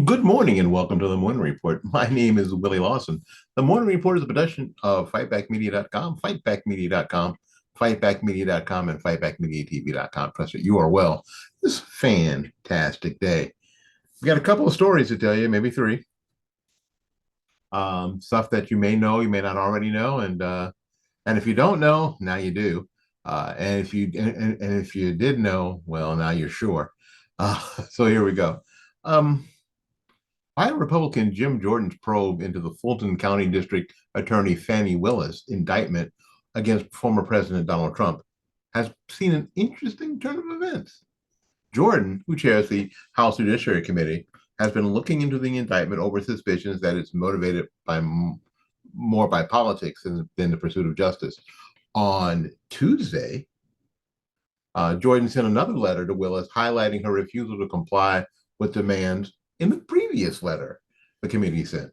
Good morning and welcome to the Morning Report. My name is Willie Lawson. The Morning Report is a production of fightbackmedia.com, fightbackmedia.com, fightbackmedia.com, and fightbackmediatv.com. Trust it, you are well. This fantastic day. We got a couple of stories to tell you, maybe three. Stuff that you may know, you may not already know, and if you don't know, now you do. And if you did know, well, now you're sure. So here we go. Why Republican Jim Jordan's probe into the Fulton County District Attorney Fanny Willis indictment against former President Donald Trump has seen an interesting turn of events. Jordan, who chairs the House Judiciary Committee, has been looking into the indictment over suspicions that it's motivated by more by politics than the pursuit of justice. On Tuesday, Jordan sent another letter to Willis highlighting her refusal to comply with demands in the previous letter the committee sent.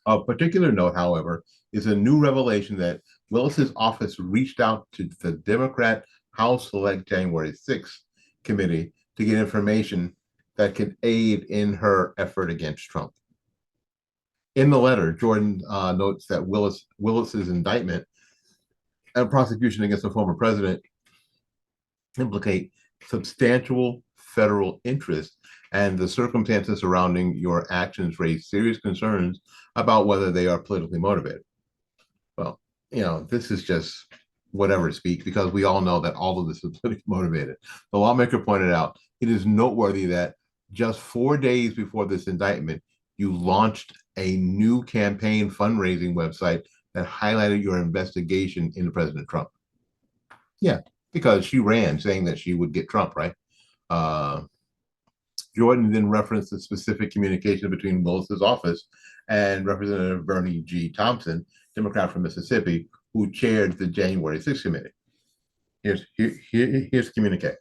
Of particular note, however, is a new revelation that Willis's office reached out to the Democrat House Select January 6th committee to get information that could aid in her effort against Trump. In the letter, Jordan notes that Willis's indictment and prosecution against the former president implicate substantial federal interest, and the circumstances surrounding your actions raise serious concerns about whether they are politically motivated. Well, this is just whatever speak, because we all know that all of this is politically motivated. The lawmaker pointed out it is noteworthy that just 4 days before this indictment, you launched a new campaign fundraising website that highlighted your investigation into President Trump. Yeah, because she ran saying that she would get Trump, right? Jordan then referenced the specific communication between Willis's office and Representative Bernie G. Thompson, Democrat from Mississippi, who chaired the January 6th committee. Here's the communique.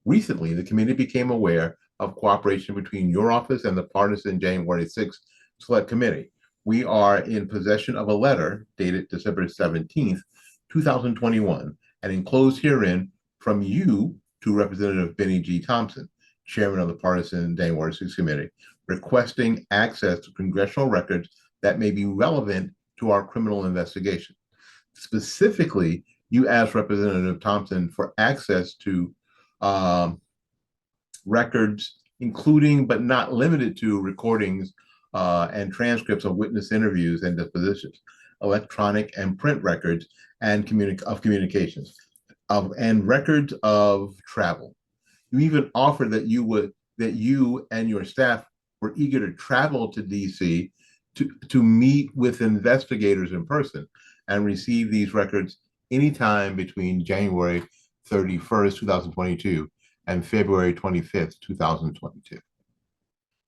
Recently, the committee became aware of cooperation between your office and the partisan January 6th Select Committee. We are in possession of a letter dated December 17th, 2021, and enclosed herein from you to Representative Benny G. Thompson, chairman of the partisan January 6th committee, requesting access to congressional records that may be relevant to our criminal investigation. Specifically, you asked Representative Thompson for access to records, including but not limited to recordings and transcripts of witness interviews and depositions, electronic and print records and communications, and records of travel. You even offered that you and your staff were eager to travel to DC to meet with investigators in person and receive these records anytime between January 31st, 2022 and February 25th, 2022.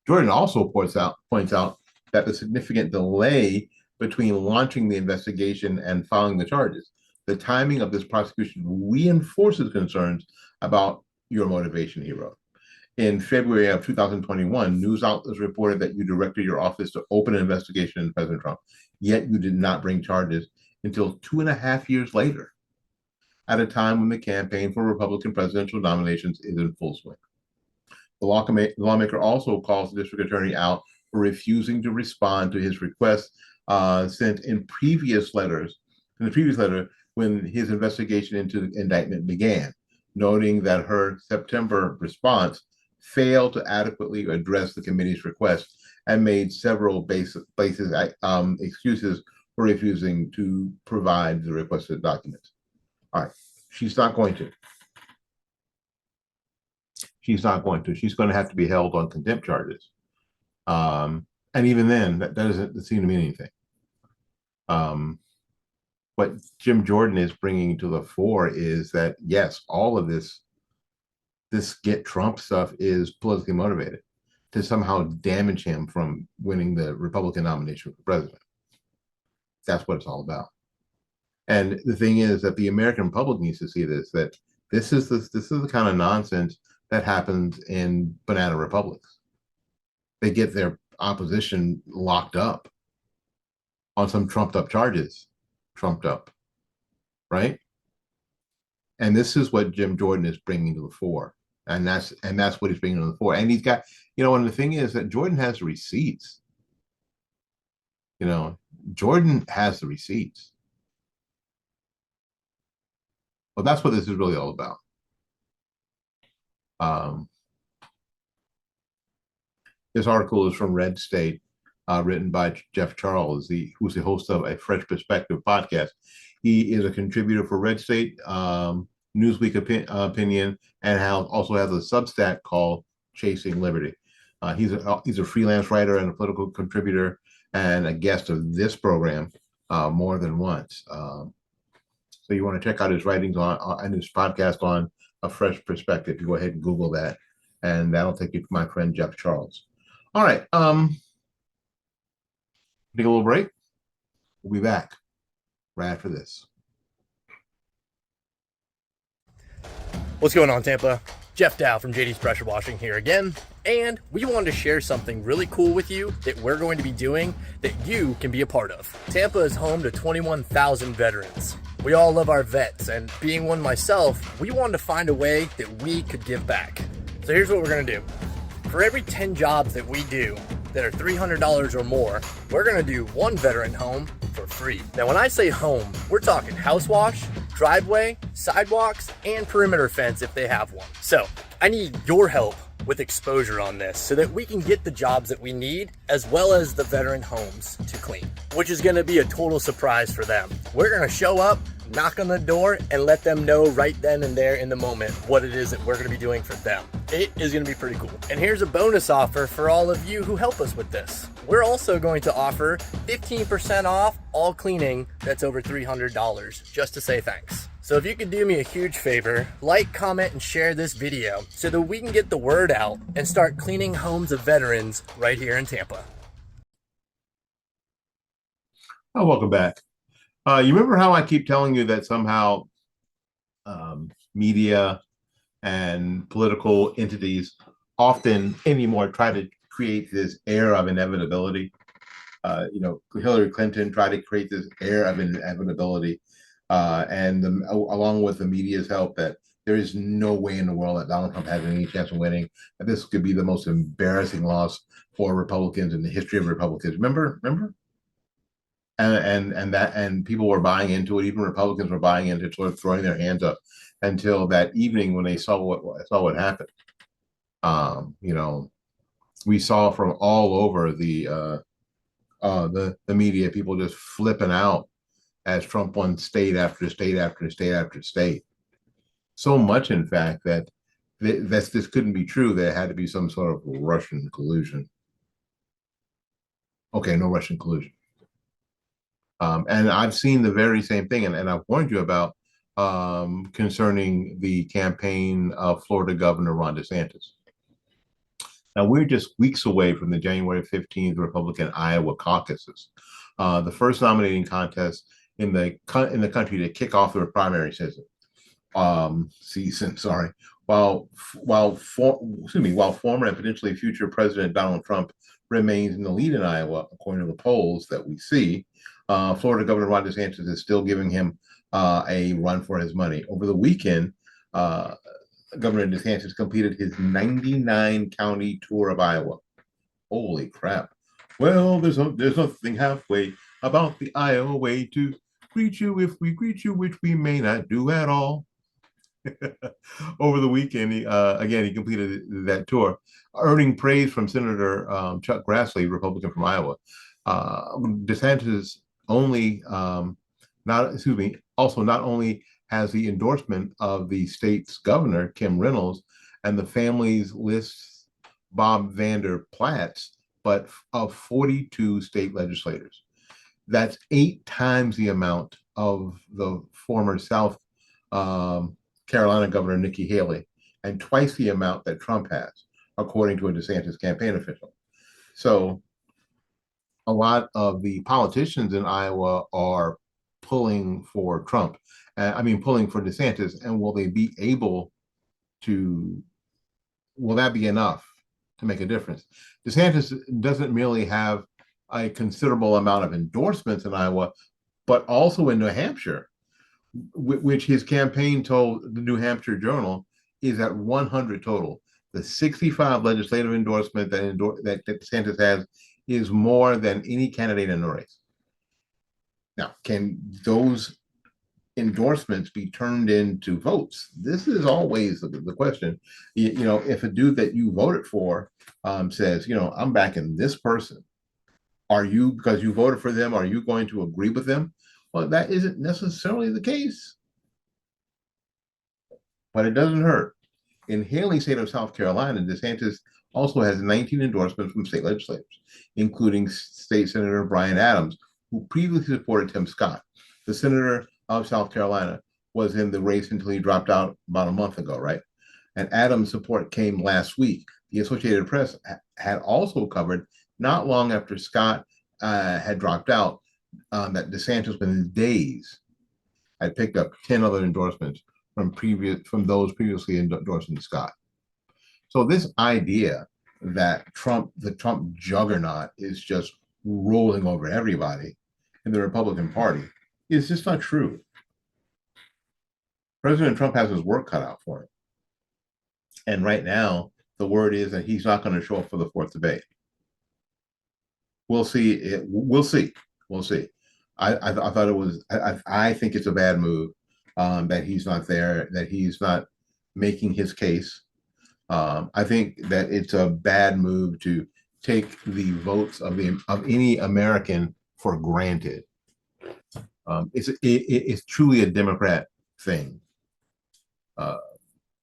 Jordan also points out that the significant delay between launching the investigation and filing the charges, the timing of this prosecution reinforces concerns about your motivation, he wrote. In February of 2021, news outlets reported that you directed your office to open an investigation into President Trump, yet you did not bring charges until 2.5 years later, at a time when the campaign for Republican presidential nominations is in full swing. The lawmaker also calls the district attorney out for refusing to respond to his request sent in the previous letter when his investigation into the indictment began, noting that her September response failed to adequately address the committee's request and made several excuses for refusing to provide the requested documents. All right, she's not going to. She's going to have to be held on contempt charges. And even then, that doesn't seem to mean anything. What Jim Jordan is bringing to the fore is that, yes, all of this get Trump stuff is politically motivated to somehow damage him from winning the Republican nomination for president. That's what it's all about. And the thing is that the American public needs to see this, that this is the kind of nonsense that happens in banana republics. They get their opposition locked up on some trumped up charges, right? And this is what Jim Jordan is bringing to the fore. and that's what he's bringing on the floor. And he's got, and the thing is that Jordan has the receipts. Jordan has the receipts. Well, that's what this is really all about. Um, this article is from Red State, written by Jeff Charles, who's the host of a Fresh Perspective podcast. He is a contributor for Red State, Newsweek opinion, and also has a Substack called Chasing Liberty. He's a freelance writer and a political contributor and a guest of this program more than once. So you want to check out his writings and his podcast on A Fresh Perspective. You go ahead and Google that, and that'll take you to my friend Jeff Charles. All right. Take a little break. We'll be back right after this. What's going on, Tampa? Jeff Dow from JD's Pressure Washing here again, and we wanted to share something really cool with you that we're going to be doing that you can be a part of. Tampa is home to 21,000 veterans. We all love our vets, and being one myself, we wanted to find a way that we could give back. So here's what we're going to do. For every 10 jobs that we do that are $300 or more, we're going to do one veteran home for free. Now, when I say home, we're talking house wash, driveway, sidewalks, and perimeter fence if they have one. So I need your help with exposure on this so that we can get the jobs that we need as well as the veteran homes to clean, which is going to be a total surprise for them. We're going to show up, knock on the door, and let them know right then and there in the moment what it is that we're going to be doing for them. It is going to be pretty cool. And here's a bonus offer for all of you who help us with this. We're also going to offer 15% off all cleaning that's over $300 just to say thanks. So if you could do me a huge favor, like, comment, and share this video so that we can get the word out and start cleaning homes of veterans right here in Tampa. Oh, welcome back. You remember how I keep telling you that somehow media and political entities often anymore try to create this air of inevitability? Hillary Clinton tried to create this air of inevitability, along with the media's help, that there is no way in the world that Donald Trump has any chance of winning, that this could be the most embarrassing loss for Republicans in the history of Republicans. Remember? And people were buying into it. Even Republicans were buying into it, sort of throwing their hands up until that evening when they saw what happened. We saw from all over the media, people just flipping out as Trump won state after state after state after state. So much, in fact, that this couldn't be true. There had to be some sort of Russian collusion. Okay, no Russian collusion. And I've seen the very same thing, and I've warned you about concerning the campaign of Florida Governor Ron DeSantis. Now, we're just weeks away from the January 15th Republican Iowa caucuses, the first nominating contest in the country to kick off the primary season. While former and potentially future President Donald Trump remains in the lead in Iowa, according to the polls that we see, Florida Governor Ron DeSantis is still giving him a run for his money. Over the weekend, Governor DeSantis completed his 99-county tour of Iowa. Holy crap. Well, there's nothing halfway about the Iowa way to greet you if we greet you, which we may not do at all. Over the weekend, he completed that tour, earning praise from Senator Chuck Grassley, Republican from Iowa. DeSantis not only has the endorsement of the state's governor, Kim Reynolds, and the family's lists Bob Vander Plaats, but of 42 state legislators. That's 8 times the amount of the former South Carolina Governor Nikki Haley, and twice the amount that Trump has, according to a DeSantis campaign official. So a lot of the politicians in Iowa are pulling for Trump. Pulling for DeSantis, and will that be enough to make a difference? DeSantis doesn't merely have a considerable amount of endorsements in Iowa, but also in New Hampshire, which his campaign told the New Hampshire Journal is at 100 total. The 65 legislative endorsement that DeSantis has is more than any candidate in the race. Now, can those endorsements be turned into votes? This is always the question. If a dude that you voted for says, I'm backing this person, are you, because you voted for them, are you going to agree with them? Well, that isn't necessarily the case, but it doesn't hurt. In Haley state of South Carolina, DeSantis also has 19 endorsements from state legislators, including State Senator Brian Adams, who previously supported Tim Scott. The senator of South Carolina was in the race until he dropped out about a month ago, right? And Adams' support came last week. The Associated Press had also covered, not long after Scott had dropped out, that DeSantis, within days, had picked up 10 other endorsements from those previously endorsing Scott. So this idea that the Trump juggernaut is just rolling over everybody in the Republican Party is just not true. President Trump has his work cut out for him. And right now, the word is that he's not going to show up for the fourth debate. We'll see. We'll see. I thought it was. I think it's a bad move that he's not there. That he's not making his case. I think that it's a bad move to take the votes of any American for granted. It's truly a Democrat thing.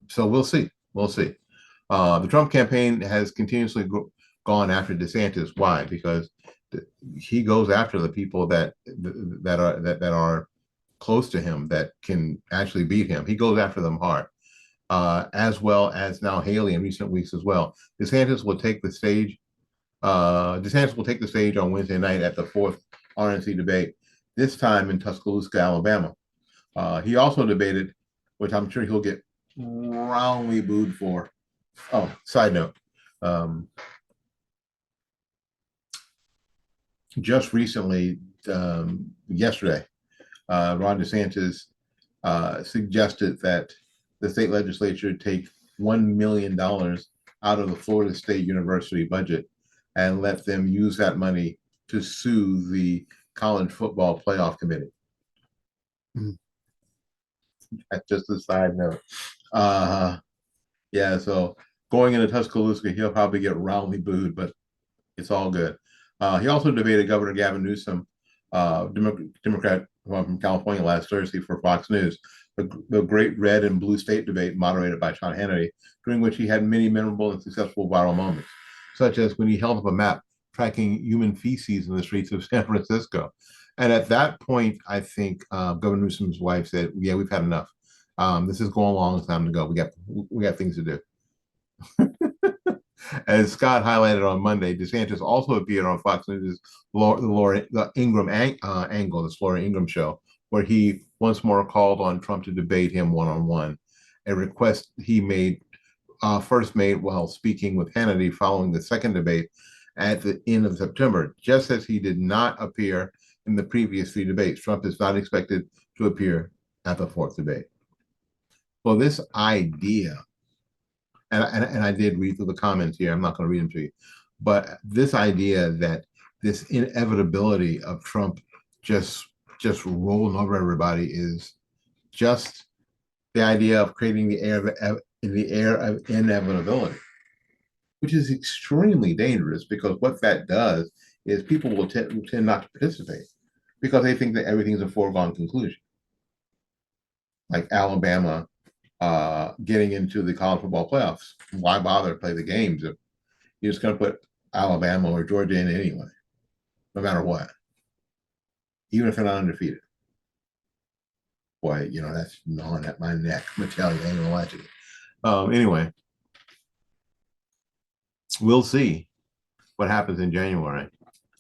So we'll see. The Trump campaign has continuously gone after DeSantis. Why? Because he goes after the people that are close to him, that can actually beat him. He goes after them hard, as well as now Haley in recent weeks as well. DeSantis will take the stage. DeSantis will take the stage on Wednesday night at the fourth RNC debate, this time in Tuscaloosa, Alabama. He also debated, which I'm sure he'll get roundly booed for. Oh, side note. Just recently, yesterday, Ron DeSantis suggested that the state legislature take $1 million out of the Florida State University budget and let them use that money to sue the college football playoff committee. That's just a side note. Yeah, so going into Tuscaloosa, he'll probably get roundly booed, but it's all good. He also debated Governor Gavin Newsom, Democrat from California, last Thursday for Fox News, the great red and blue state debate moderated by Sean Hannity, during which he had many memorable and successful viral moments, such as when he held up a map tracking human feces in the streets of San Francisco. And at that point, I think Governor Newsom's wife said, "Yeah, we've had enough. This is going long. It's time to go. We got things to do." As Scott highlighted on Monday, DeSantis also appeared on Fox News' the Ingram Angle, the Laura Ingram show, where he once more called on Trump to debate him one-on-one, a request he first made while speaking with Hannity following the second debate at the end of September. Just as he did not appear in the previous three debates, Trump is not expected to appear at the fourth debate. Well, this idea, and I did read through the comments here, I'm not going to read them to you, but this idea that this inevitability of Trump just rolling over everybody is just the idea of creating the air of inevitability, which is extremely dangerous, because what that does is people will tend not to participate because they think that everything's a foregone conclusion. Like Alabama getting into the college football playoffs. Why bother to play the games if you're just going to put Alabama or Georgia in anyway, no matter what, even if they're not undefeated? Boy, that's gnawing at my neck. I'm going to tell you, I ain't going to lie to you. Anyway, we'll see what happens in January.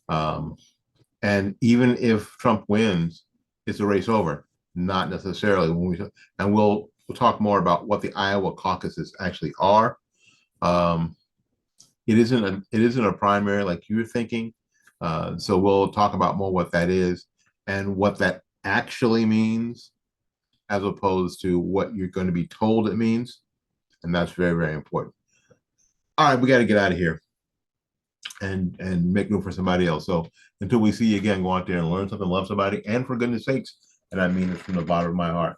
And even if Trump wins, is the race over? Not necessarily. And we'll talk more about what the Iowa caucuses actually are. It isn't a primary like you're thinking. So we'll talk about more what that is and what that actually means, as opposed to what you're going to be told it means. And that's very, very important. All right, we got to get out of here and make room for somebody else. So until we see you again, go out there and learn something, love somebody, and for goodness sakes, and I mean this from the bottom of my heart,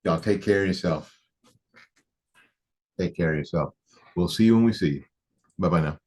y'all take care of yourself. Take care of yourself. We'll see you when we see you. Bye-bye now.